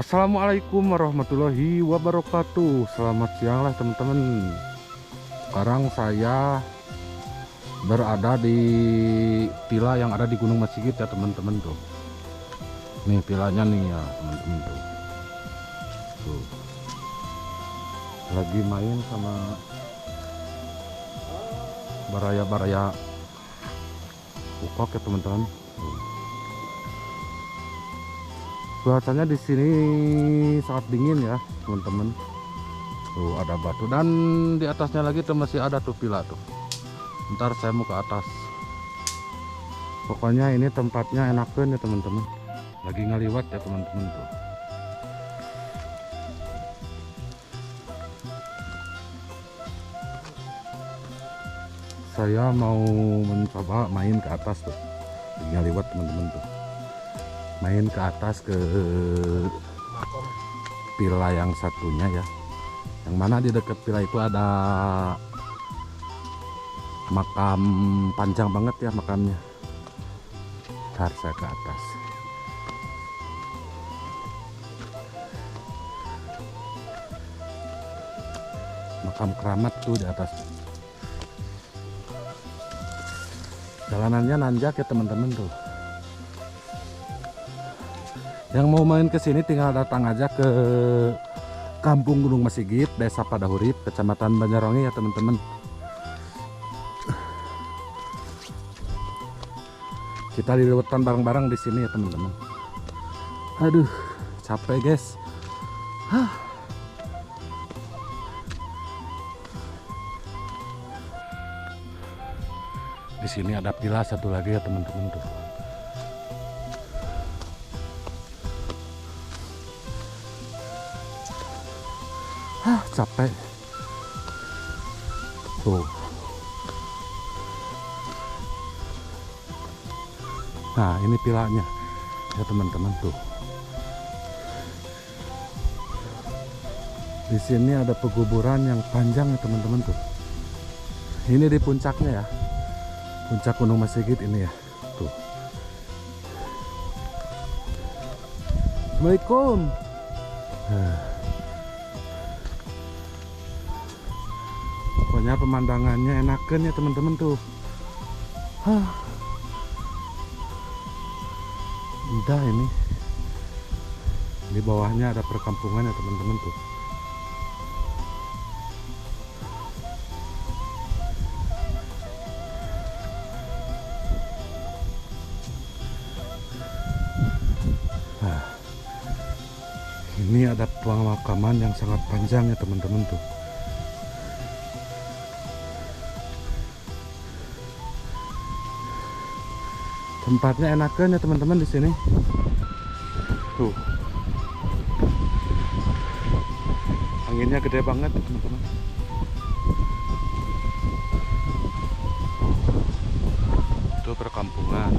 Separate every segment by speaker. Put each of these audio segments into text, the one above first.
Speaker 1: Assalamualaikum warahmatullahi wabarakatuh. Selamat siang lah teman-teman. Sekarang saya berada di villa yang ada di Gunung Masigit ya teman-teman tuh. Nih villanya nih ya teman-teman tuh. Tuh. Lagi main sama baraya-baraya ukok ya teman-teman. Cuacanya di sini sangat dingin ya teman-teman. Tuh ada batu dan di atasnya lagi tuh masih ada tuh villa tuh. Ntar saya mau ke atas. Pokoknya ini tempatnya enakan ya teman-teman. Lagi ngaliwat ya teman-teman tuh. Saya mau mencoba main ke atas tuh. Lagi ngaliwat teman-teman tuh. Main ke atas ke villa yang satunya ya. Yang mana di dekat villa itu ada makam panjang banget ya makamnya. Ntar saya ke atas. Makam keramat tuh di atas. Jalanannya nanjak ya teman-teman tuh. Yang mau main ke sini tinggal datang aja ke Kampung Gunung Masigit, Desa Padahurip, Kecamatan Banjarwangi ya teman-teman. Kita liwetan bareng-bareng di sini ya teman-teman. Aduh, capek guys. Di sini ada villa satu lagi ya teman-teman tuh. Capek. Tuh. Nah, ini villanya ya teman-teman tuh. Di sini ada peguburan yang panjang ya teman-teman tuh. Ini di puncaknya ya. Puncak Gunung Masigit ini ya. Tuh. Assalamualaikum. Pokoknya pemandangannya enakan ya teman-teman tuh. Indah ini. Di bawahnya ada perkampungan ya teman-teman tuh. Nah, ini ada pemakaman yang sangat panjang ya teman-teman tuh. Tempatnya enakan ya teman-teman di sini. Tuh. Anginnya gede banget teman-teman. Itu perkampungan.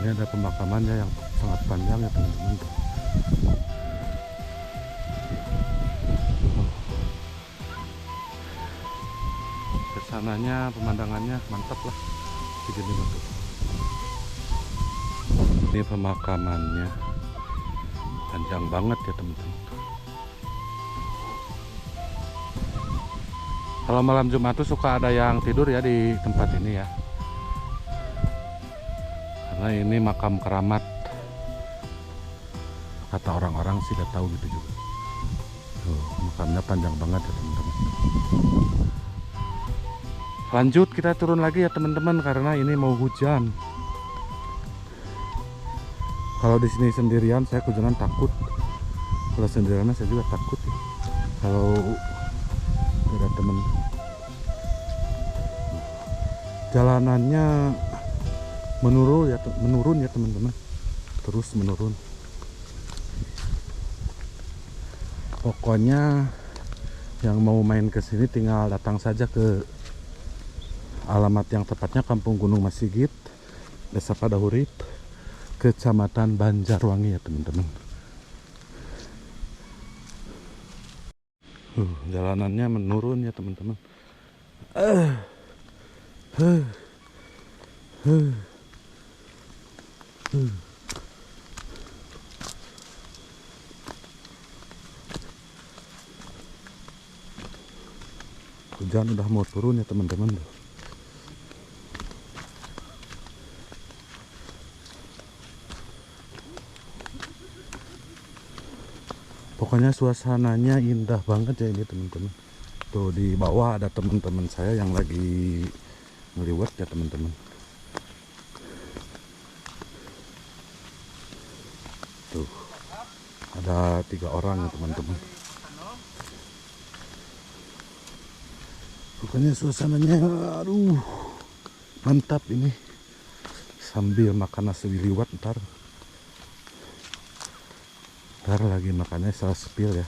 Speaker 1: Ini ada pemakamannya yang sangat panjang ya teman-teman. Kesananya pemandangannya mantap lah. Begini bentuk. Ini pemakamannya panjang banget ya teman-teman. Kalau malam Jumat tuh suka ada yang tidur ya di tempat ini ya. Karena ini makam keramat. Kata orang-orang sih udah tahu gitu juga. Tuh, makamnya panjang banget ya teman-teman. Lanjut kita turun lagi ya teman-teman karena ini mau hujan. Kalau di sini sendirian saya kehujanan takut. Kalau sendirian saya juga takut. Kalau ada teman. Jalanannya menurun ya teman-teman. Terus menurun. Pokoknya yang mau main ke sini tinggal datang saja ke alamat yang tepatnya Kampung Gunung Masigit, Desa Padahurip, Kecamatan Banjarwangi ya teman-teman. Jalanannya menurun ya teman-teman. Huh, huh, huh. Hujan udah mau turun ya teman-teman. Pokoknya suasananya indah banget ya ini teman-teman. Tuh di bawah ada teman-teman saya yang lagi ngeliwat ya teman-teman. Tuh ada 3 orang ya teman-teman. Pokoknya suasananya aduh mantap ini. Sambil makan nasi liwet ntar lagi makannya saya spill ya.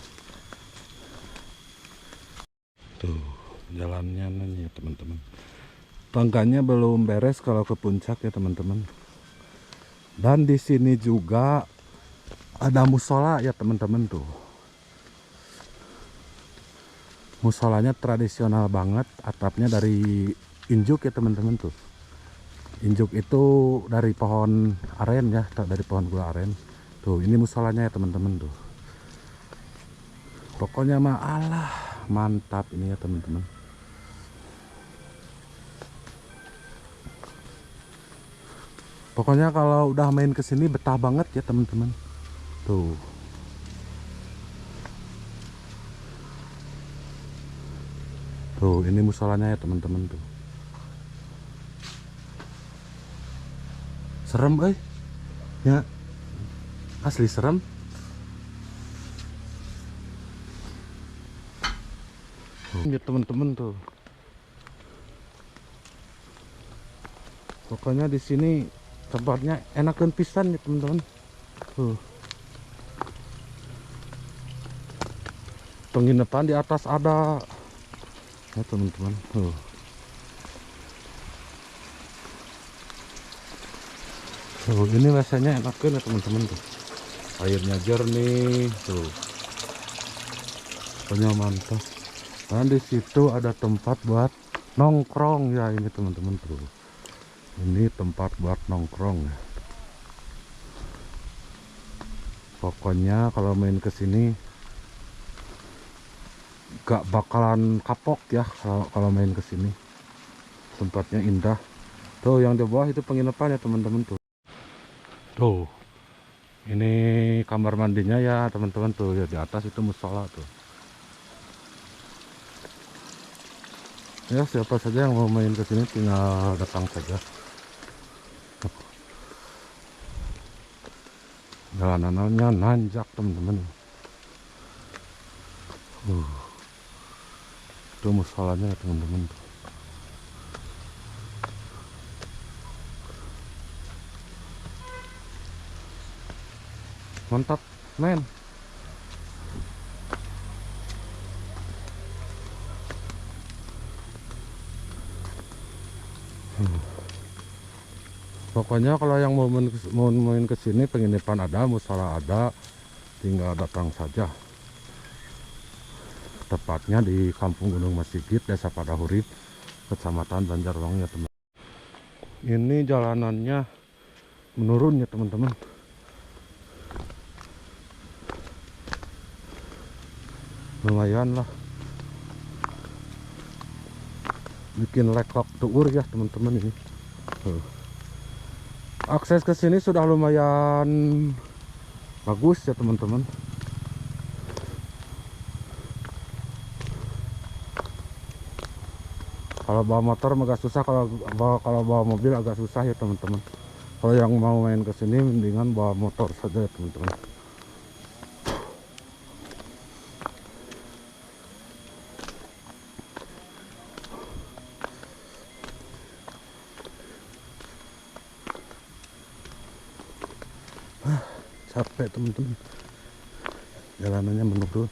Speaker 1: Tuh jalannya nih ya teman-teman. Tangganya belum beres kalau ke puncak ya teman-teman. Dan di sini juga ada musola ya teman-teman tuh. Musolanya tradisional banget, atapnya dari injuk ya teman-teman tuh. Injuk itu dari pohon aren ya, dari pohon gula aren. Tuh ini musolanya ya teman-teman tuh. Pokoknya mah alah mantap ini ya teman-teman. Pokoknya kalau udah main kesini betah banget ya teman-teman. Tuh. Tuh ini musolanya ya teman-teman tuh. Serem ya. Asli serem. Ya teman-teman tuh. Pokoknya di sini tempatnya enakan pisan ya teman-teman. Tuh. Penginapan di atas ada ya teman-teman. Tuh. Tuh ini rasanya enakan ya teman-teman tuh. Airnya jernih tuh. Pokoknya mantap. Dan di situ ada tempat buat nongkrong ya ini teman-teman tuh. Ini tempat buat nongkrong ya. Pokoknya kalau main ke sini gak bakalan kapok ya kalau main ke sini. Tempatnya indah. Tuh yang di bawah itu penginapan ya teman-teman tuh. Tuh. Ini kamar mandinya ya teman-teman tuh ya, di atas itu musola tuh. Ya siapa saja yang mau main ke sini tinggal datang saja. Jalanannya nanjak teman-teman. Itu musolanya ya teman-teman. Mantap men. Pokoknya kalau yang mau main ke sini penginapan ada, musola ada, tinggal datang saja. Tepatnya di Kampung Gunung Masigit, Desa Padahurip, Kecamatan Banjarwangi ya teman. Ini jalanannya menurun ya teman-teman. Lumayan lah. Bikin lekok tuur ya teman-teman ini. Akses ke sini sudah lumayan bagus ya teman-teman. Kalau bawa motor agak susah, kalau bawa mobil agak susah ya teman-teman. Kalau yang mau main ke sini mendingan bawa motor saja ya teman-teman. Capek teman-teman, jalanannya menurun.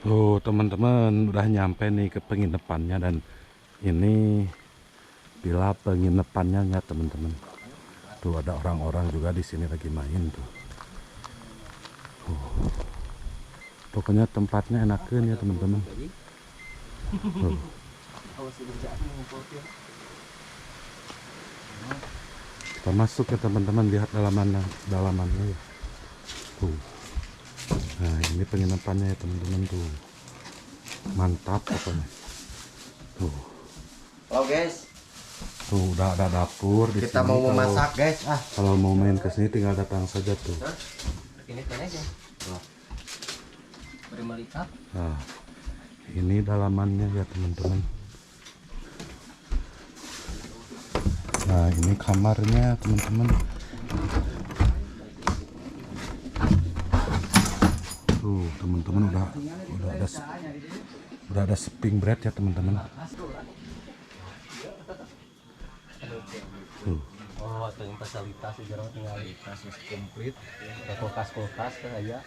Speaker 1: Tuh teman-teman udah nyampe nih ke penginapannya, dan ini villa penginapannya ya teman-teman. Tuh ada orang-orang juga di sini lagi main tuh. Pokoknya tempatnya enakan ya teman-teman. Kita masuk ya teman-teman, lihat dalamannya ya. Tuh. Nah ini penginapannya ya teman-teman tuh. Mantap pokoknya. Tuh.
Speaker 2: Halo guys.
Speaker 1: Tuh udah ada dapur di
Speaker 2: Kita
Speaker 1: sini.
Speaker 2: mau memasak guys.
Speaker 1: Kalau mau main ke sini tinggal datang saja tuh.
Speaker 2: Ini aja. Beri melihat.
Speaker 1: Nah, ini dalamannya ya teman-teman. Nah ini kamarnya teman-teman. Tuh teman-teman udah ada spring bed ya teman-teman. Tuh.
Speaker 2: Oh, atau yang fasilitas jarang tinggal tas komplit. Kulkas aja.